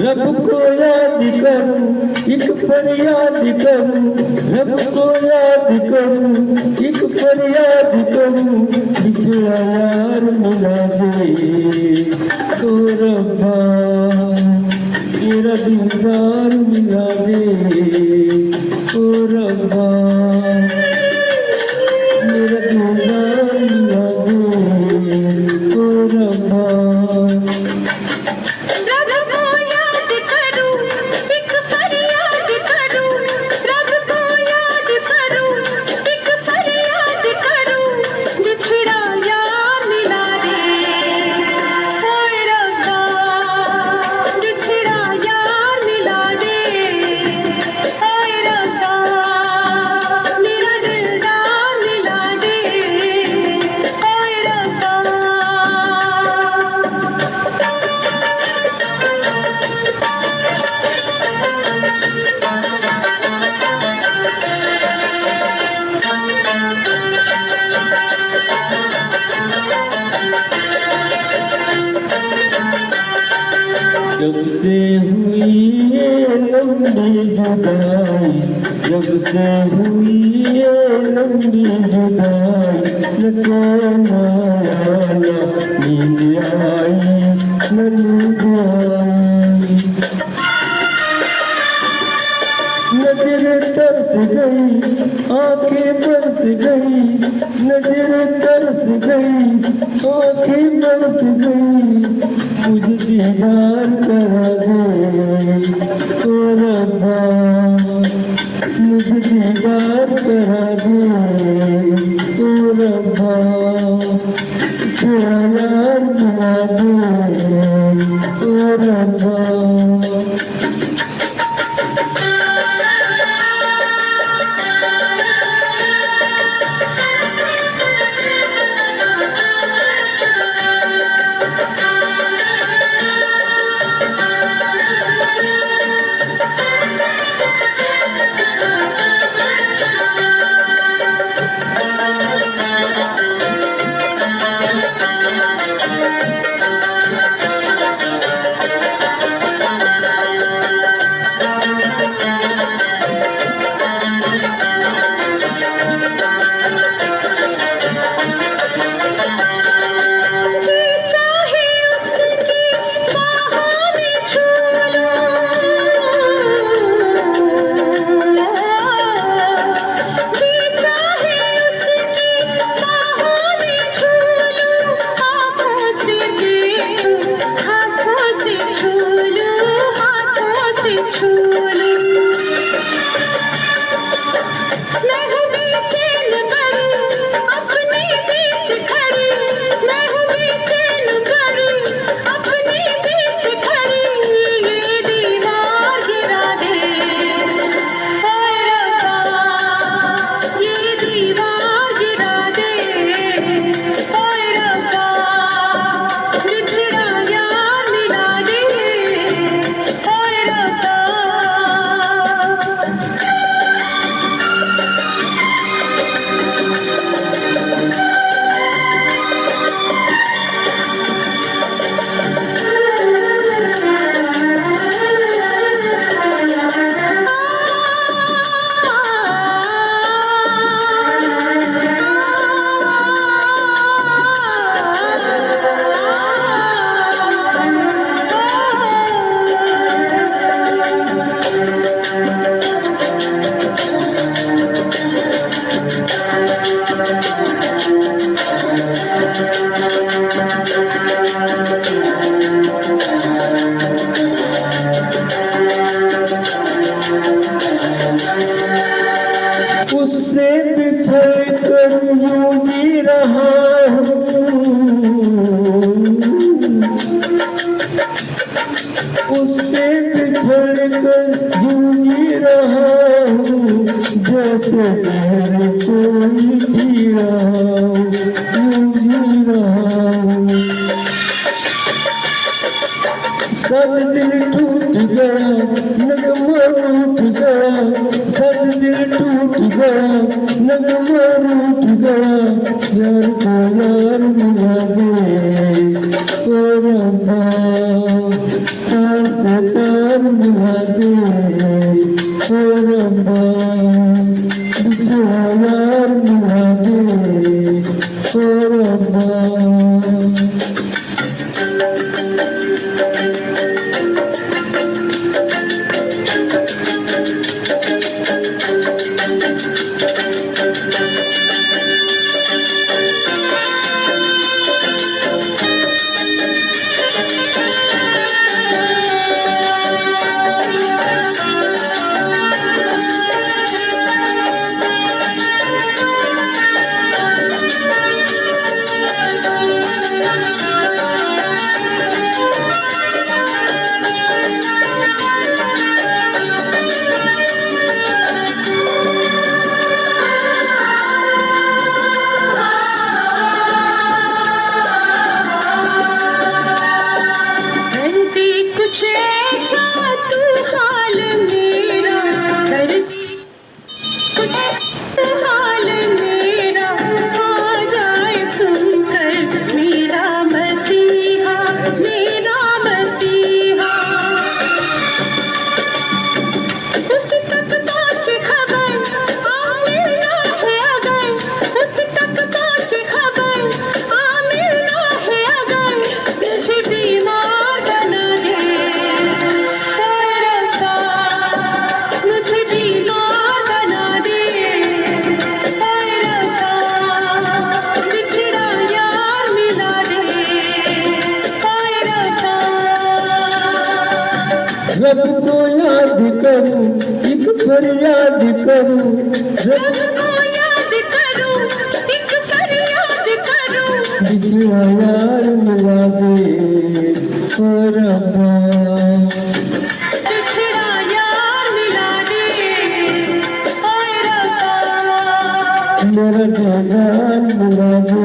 रब को याद करूं, एक फरियाद करूं, रब को याद करूं, एक फरियाद करूं, बिछड़ा यार मिला दे तो रब्बा, मेरा दिलदार मिला दे तो रब्बा, मेरा दिलदार मिला दे तो रब्बा। जब से हुई ये लंबी जुदाई, जब से हुई ये लंबी जुदाई, न चैन आया न नींद आई, न नींद आई। नजर तरस गई, आंखें बरस गई, नजर तरस गई, आंखें बरस गई, मुझे दीदार करा दे ओ रब्बा, मुझे दीदार करा दे ओ रब्बा, थोड़ा यार मिला दे ओ रब्बा। उससे बिछड़ कर यूं जी रहा हूँ, उससे बिछड़ कर यूं जी रहा हूँ, जैसे जहर कोई पी रहा हूँ, यूं जी रहा हूँ। सब दिल टूट गया, नगमा रूठ गया, सब दिल टूट गया, नगमा रूठ गया, यार को यार मिला दे ओ रब्बा, तार से तार मिला दे ओ रब्बा, बिछड़ा यार मिला दे ओ रब्बा। रब को याद करूं, एक फरियाद करूं, रब को याद करूं, एक फरियाद करूं, बिछड़ा यार मिला दे ओ रब्बा, बिछड़ा यार मिला दे ओ रब्बा, मेरा जान मिला दे